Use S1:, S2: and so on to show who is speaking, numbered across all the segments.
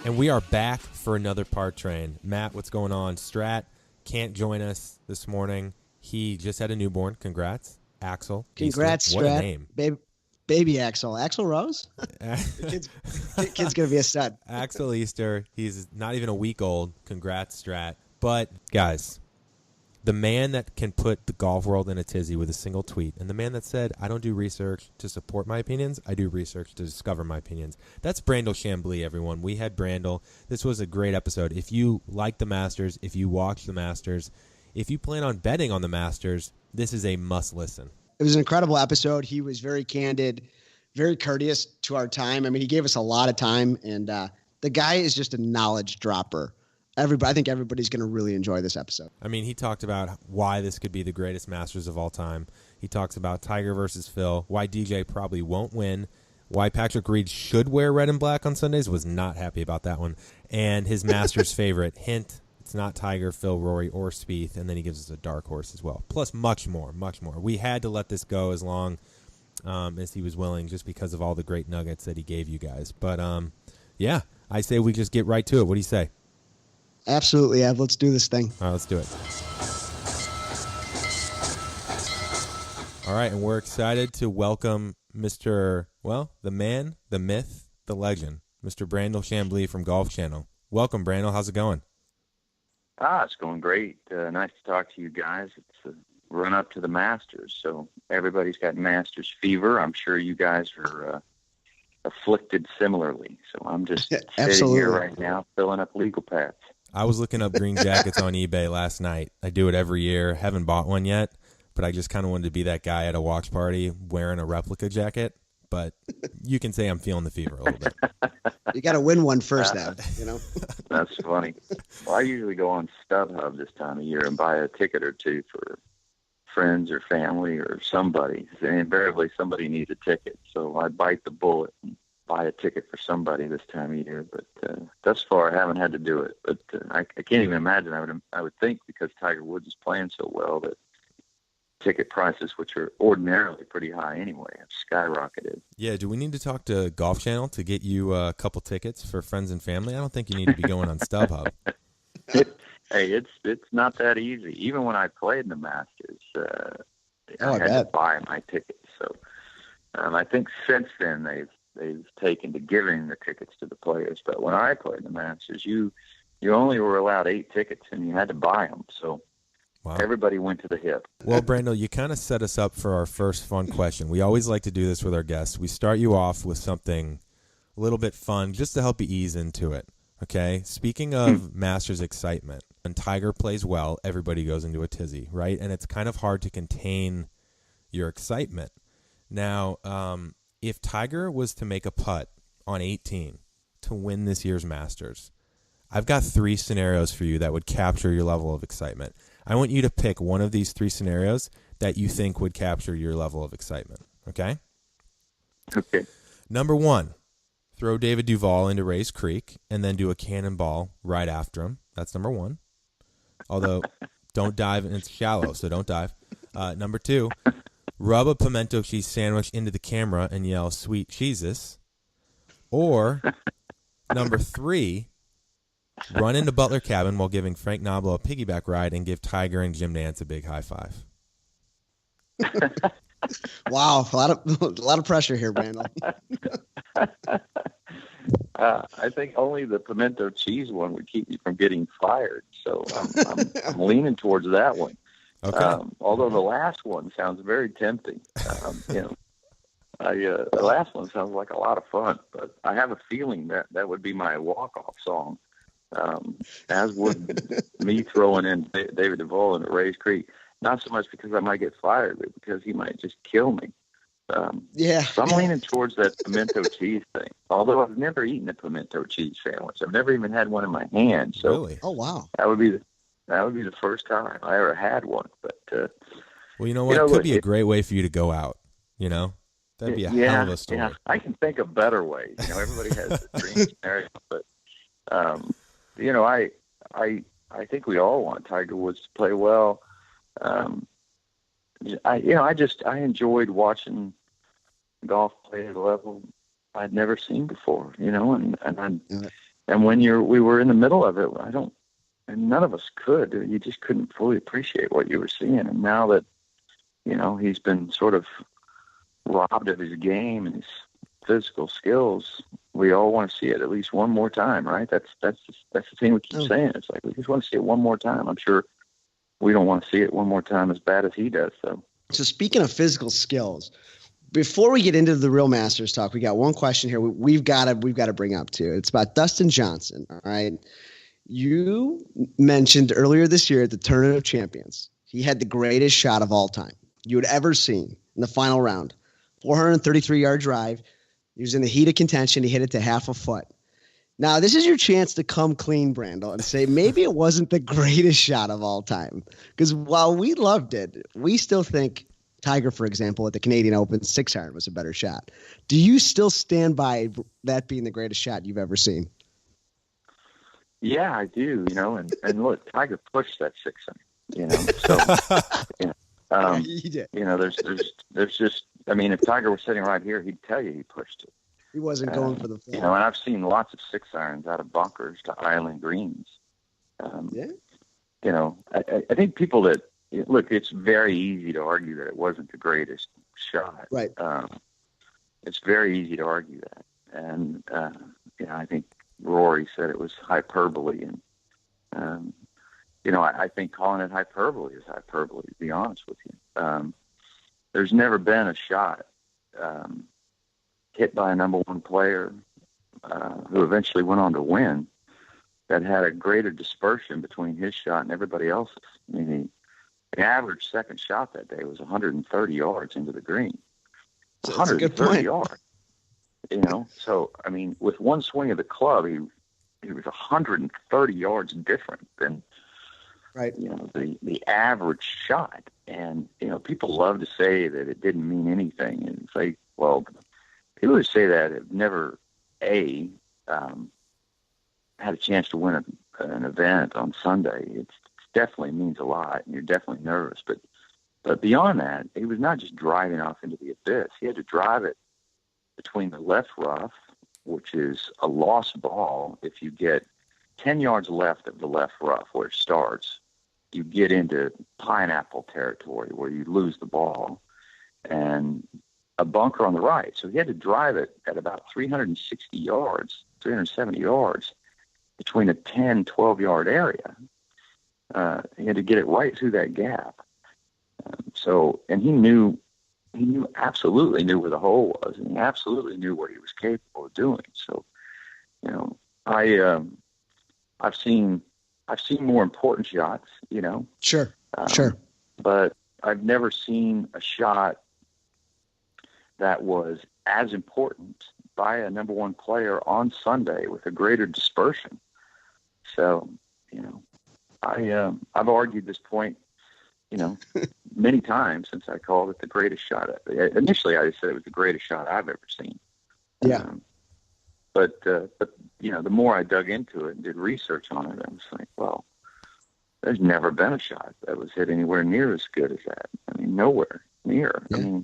S1: And we are back for another Part Train. Matt, what's going on? Strat can't join us this morning. He just had a newborn. Congrats. Axel.
S2: Congrats,
S1: Easter. What
S2: Strat.
S1: a name.
S2: Baby Axel. Axel Rose? kid's going to be a stud.
S1: Axel Easter. He's not even a week old. Congrats, Strat. But, guys, the man that can put the golf world in a tizzy with a single tweet, and the man that said, I don't do research to support my opinions, I do research to discover my opinions. That's Brandel Chambly, everyone. We had Brandel. This was a great episode. If you like the Masters, if you watch the Masters, if you plan on betting on the Masters, this is a must listen.
S2: It was an incredible episode. He was very candid, very courteous to our time. I mean, he gave us a lot of time, and the guy is just a knowledge dropper. I think everybody's going to really enjoy this episode.
S1: I mean, he talked about why this could be the greatest Masters of all time. He talks about Tiger versus Phil, why DJ probably won't win, why Patrick Reed should wear red and black on Sundays, was not happy about that one, and his Masters favorite. Hint, it's not Tiger, Phil, Rory, or Spieth, and then he gives us a dark horse as well. Plus much more, much more. We had to let this go as long as he was willing just because of all the great nuggets that he gave you guys. But, yeah, I say we just get right to it. What do you say?
S2: Absolutely, Ev. Let's do this thing.
S1: All right, let's do it. All right, and we're excited to welcome Mr., the man, the myth, the legend, Mr. Brandel Chambly from Golf Channel. Welcome, Brandel. How's it going?
S3: It's going great. Nice to talk to you guys. It's a run up to the Masters, so everybody's got Masters fever. I'm sure you guys are afflicted similarly. So I'm just sitting here right now filling up legal pads.
S1: I was looking up green jackets on eBay last night. I do it every year. Haven't bought one yet, but I just kind of wanted to be that guy at a watch party wearing a replica jacket. But you can say I'm feeling the fever a little bit.
S2: You got to win one first, Ev, you know?
S3: That's funny. Well, I usually go on StubHub this time of year and buy a ticket or two for friends or family or somebody. And invariably somebody needs a ticket. So I bite the bullet and buy a ticket for somebody this time of year, but thus far I haven't had to do it. But I can't even imagine. I would think because Tiger Woods is playing so well that ticket prices, which are ordinarily pretty high anyway, have skyrocketed.
S1: Yeah, do we need to talk to Golf Channel to get you a couple tickets for friends and family? I don't think you need to be going on StubHub.
S3: Hey, it's not that easy. Even when I played in the Masters, I had to buy my tickets. So I think since then they've taken to giving the tickets to the players. But when I played in the Masters, you only were allowed 8 tickets, and you had to buy them. So wow. Everybody went to the hip.
S1: Well, Brandel, you kind of set us up for our first fun question. We always like to do this with our guests. We start you off with something a little bit fun just to help you ease into it. Okay? Speaking of Masters excitement, when Tiger plays well, everybody goes into a tizzy, right? And it's kind of hard to contain your excitement. Now, if Tiger was to make a putt on 18 to win this year's Masters, I've got 3 scenarios for you that would capture your level of excitement. I want you to pick one of these 3 scenarios that you think would capture your level of excitement, okay?
S3: Okay.
S1: Number 1, throw David Duval into Rae's Creek and then do a cannonball right after him. That's number 1. Although, don't dive, and it's shallow, so don't dive. Number 2, rub a pimento cheese sandwich into the camera and yell, "Sweet Jesus." Or, number 3, run into Butler Cabin while giving Frank Noblo a piggyback ride and give Tiger and Jim Nantz a big high five.
S2: Wow, a lot of pressure here, Brandel.
S3: I think only the pimento cheese one would keep me from getting fired, so I'm leaning towards that one.
S1: Okay.
S3: Although the last one sounds very tempting. The last one sounds like a lot of fun, but I have a feeling that would be my walk-off song, as would me throwing in David Duval into Rae's Creek. Not so much because I might get fired, but because he might just kill me. So I'm leaning towards that pimento cheese thing. Although I've never eaten a pimento cheese sandwich, I've never even had one in my hand. So
S1: really?
S2: Oh wow,
S3: that would be the first time I ever had one. But
S1: well, you know what? It could be a great way for you to go out. You know, that'd be a hell of a story.
S3: Yeah, I can think of better ways. Everybody has a dream scenario, but I think we all want Tiger Woods to play well. I enjoyed watching golf play at a level I'd never seen before, and And when we were in the middle of it, and none of us could. You just couldn't fully appreciate what you were seeing. And now that, he's been sort of robbed of his game and his physical skills, we all want to see it at least one more time, right? That's the thing we keep saying. It's like, we just want to see it one more time. I'm sure we don't want to see it one more time as bad as he does.
S2: So speaking of physical skills, before we get into the real Masters talk, we got one question here we've got to bring up too. It's about Dustin Johnson. All right. You mentioned earlier this year at the Tournament of Champions, he had the greatest shot of all time you had ever seen in the final round. 433-yard drive. He was in the heat of contention. He hit it to half a foot. Now, this is your chance to come clean, Brandel, and say maybe it wasn't the greatest shot of all time. Because while we loved it, we still think Tiger, for example, at the Canadian Open, 6-iron was a better shot. Do you still stand by that being the greatest shot you've ever seen?
S3: Yeah, I do, and look, Tiger pushed that 6-iron, so,
S2: He did.
S3: There's just, if Tiger was sitting right here, he'd tell you he pushed it.
S2: He wasn't going for the fly.
S3: And I've seen lots of 6-irons out of bunkers to island greens.
S2: Yeah.
S3: I think people that look, it's very easy to argue that it wasn't the greatest shot.
S2: Right.
S3: It's very easy to argue that, and I think Rory said it was hyperbole, and I think calling it hyperbole is hyperbole. To be honest with you, there's never been a shot hit by a number one player who eventually went on to win that had a greater dispersion between his shot and everybody else's. The average second shot that day was 130 yards into the green.
S2: So that's a good point.
S3: 130 yards. So with one swing of the club, he was 130 yards different than
S2: right.
S3: The average shot. And people love to say that it didn't mean anything, and it's like, well, people who say that have never had a chance to win an event on Sunday. It definitely means a lot, and you're definitely nervous. But beyond that, he was not just driving off into the abyss. He had to drive it between the left rough, which is a lost ball. If you get 10 yards left of the left rough where it starts, you get into pineapple territory where you lose the ball, and a bunker on the right. So he had to drive it at about 360 yards, 370 yards between a 10, 12-yard area. He had to get it right through that gap. And he absolutely knew where the hole was, and he absolutely knew what he was capable of doing. So, I've seen more important shots,
S2: Sure.
S3: But I've never seen a shot that was as important by a number one player on Sunday with a greater dispersion. So, I've argued this point, many times since I called it the greatest shot. Initially, I said it was the greatest shot I've ever seen.
S2: Yeah.
S3: But the more I dug into it and did research on it, I was like, well, there's never been a shot that was hit anywhere near as good as that. Nowhere near.
S2: Yeah.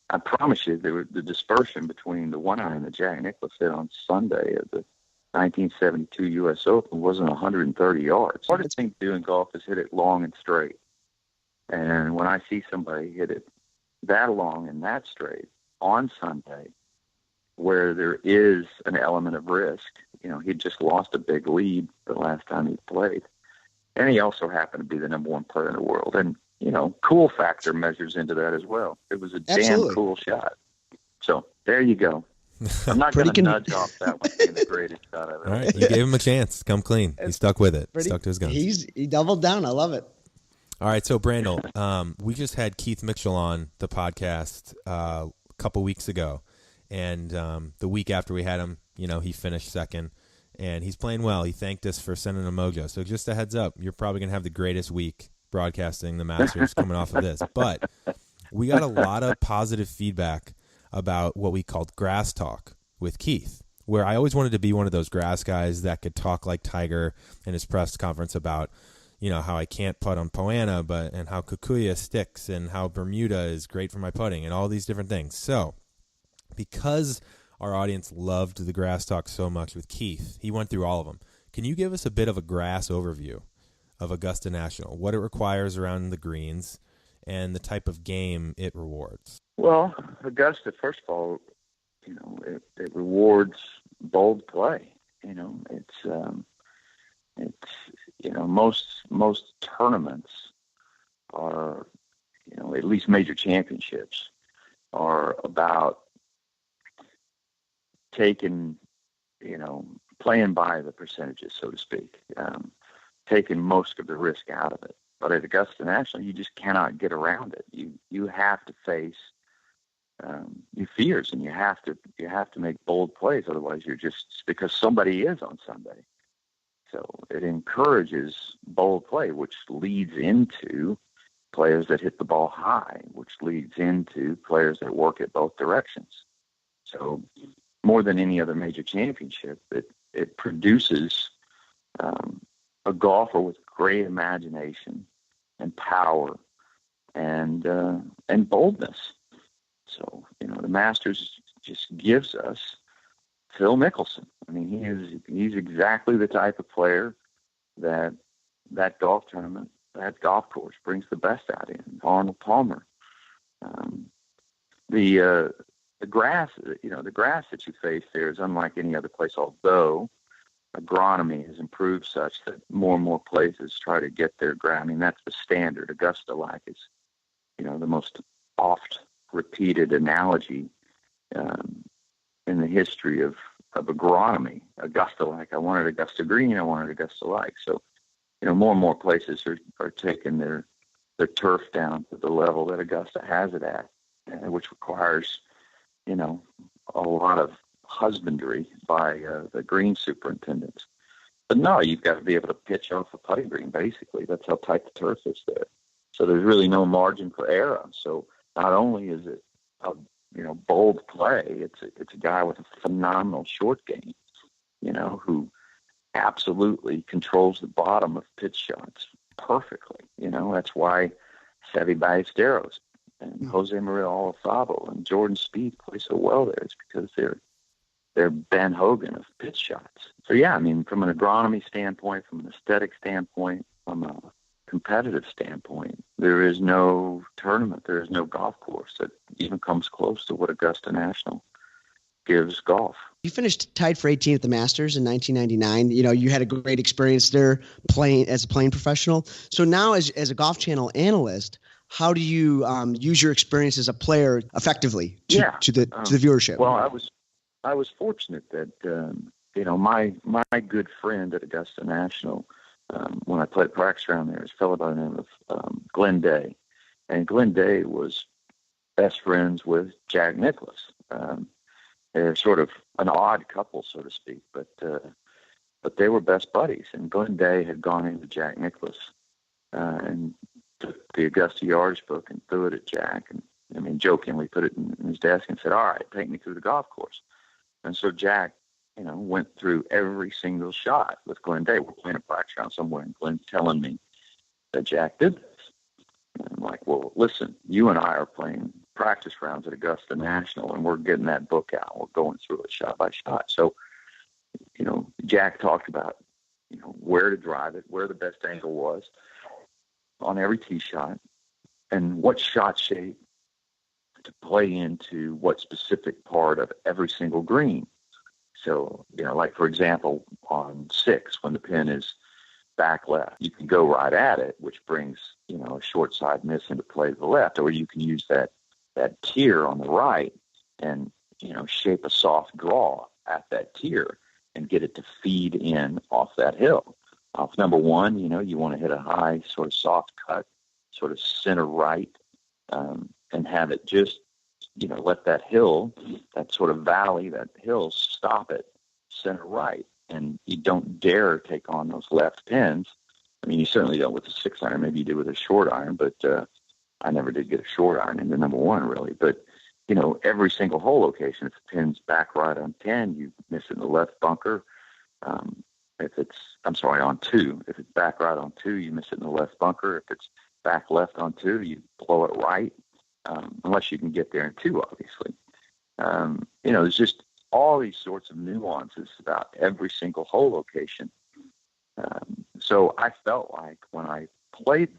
S3: I promise you, the dispersion between the 1-iron that Jack Nicklaus hit on Sunday at the 1972 U.S. Open wasn't 130 yards. The hardest thing to do in golf is hit it long and straight. And when I see somebody hit it that long and that straight on Sunday, where there is an element of risk, he'd just lost a big lead the last time he played. And he also happened to be the number one player in the world. And, cool factor measures into that as well. It was a damn cool shot. So there you go. I'm not going to nudge off that one being the greatest shot I've ever.
S1: All right, you gave him a chance. Come clean. He stuck with it. Stuck to his guns.
S2: He doubled down. I love it.
S1: All right, so Brandel, we just had Keith Mitchell on the podcast a couple weeks ago, and the week after we had him, he finished second, and he's playing well. He thanked us for sending a mojo. So just a heads up, you're probably going to have the greatest week broadcasting the Masters coming off of this. But we got a lot of positive feedback about what we called grass talk with Keith, where I always wanted to be one of those grass guys that could talk like Tiger in his press conference about, how I can't putt on Poa annua, and how Kikuyu sticks and how Bermuda is great for my putting and all these different things. So because our audience loved the grass talk so much with Keith. He went through all of them. Can you give us a bit of a grass overview of Augusta National, what it requires around the greens, and the type of game it rewards?
S3: Well, Augusta, first of all, it rewards bold play. Most tournaments are, at least major championships, are about taking, playing by the percentages, so to speak, taking most of the risk out of it. But at Augusta National, you just cannot get around it. You have to face your fears, and you have to make bold plays. Otherwise, you're just, because somebody is on Sunday. So it encourages bold play, which leads into players that hit the ball high, which leads into players that work at both directions. So more than any other major championship, it produces a golfer with great imagination and power and boldness. So, the Masters just gives us Phil Mickelson. I mean, he's exactly the type of player that golf tournament, that golf course brings the best out in. Arnold Palmer. The grass, the grass that you face there is unlike any other place, although agronomy has improved such that more and more places try to get their grass. I mean, that's the standard. Augusta-like is, the most oft repeated analogy in the history of agronomy. Augusta-like. I wanted Augusta green. I wanted Augusta-like. So, more and more places are taking their turf down to the level that Augusta has it at, which requires, a lot of husbandry by the green superintendents. But no, you've got to be able to pitch off a putting green, basically. That's how tight the turf is there. So there's really no margin for error. So not only is it a bold play, it's a guy with a phenomenal short game, who absolutely controls the bottom of pitch shots perfectly. That's why Seve Ballesteros and Jose Maria Olazabal and Jordan Spieth play so well there. It's because they're Ben Hogan of pitch shots. So yeah, I mean, from an agronomy standpoint, from an aesthetic standpoint, from a competitive standpoint, there is no tournament, there is no golf course that even comes close to what Augusta National gives golf.
S2: You finished tied for 18th at the Masters in 1999. You had a great experience there playing professional. So now as a Golf Channel analyst, how do you use your experience as a player effectively to the viewership?
S3: Well, I was fortunate that my good friend at Augusta National, when I played practice around there, is a fellow by the name of Glenn Day, and Glenn Day was best friends with Jack Nicklaus. They're sort of an odd couple, so to speak, but they were best buddies. And Glenn Day had gone into Jack Nicklaus and took the Augusta Yardage book and threw it at Jack, and jokingly put it in his desk and said, "All right, take me through the golf course." And so Jack, went through every single shot with Glenn Day. We're playing a practice round somewhere, and Glenn's telling me that Jack did this. And I'm like, well, listen, you and I are playing practice rounds at Augusta National, and we're getting that book out. We're going through it shot by shot. So, Jack talked about, where to drive it, where the best angle was on every tee shot, and what shot shape to play into what specific part of every single green. So, like, for example, on 6, when the pin is back left, you can go right at it, which brings, a short side miss into play to the left, or you can use that tier on the right and, shape a soft draw at that tier and get it to feed in off that hill. Off number 1, you want to hit a high sort of soft cut, sort of center right, and have it just, let that hill, that sort of valley, that hill, stop it center right. And you don't dare take on those left pins. I mean, you certainly don't with a 6-iron. Maybe you do with a short iron, but I never did get a short iron into number 1, really. But, every single hole location, if the pin's back right on 10, you miss it in the left bunker. On 2. If it's back right on 2, you miss it in the left bunker. If it's back left on 2, you blow it right, unless you can get there in 2, obviously. There's just all these sorts of nuances about every single hole location. So I felt like when I played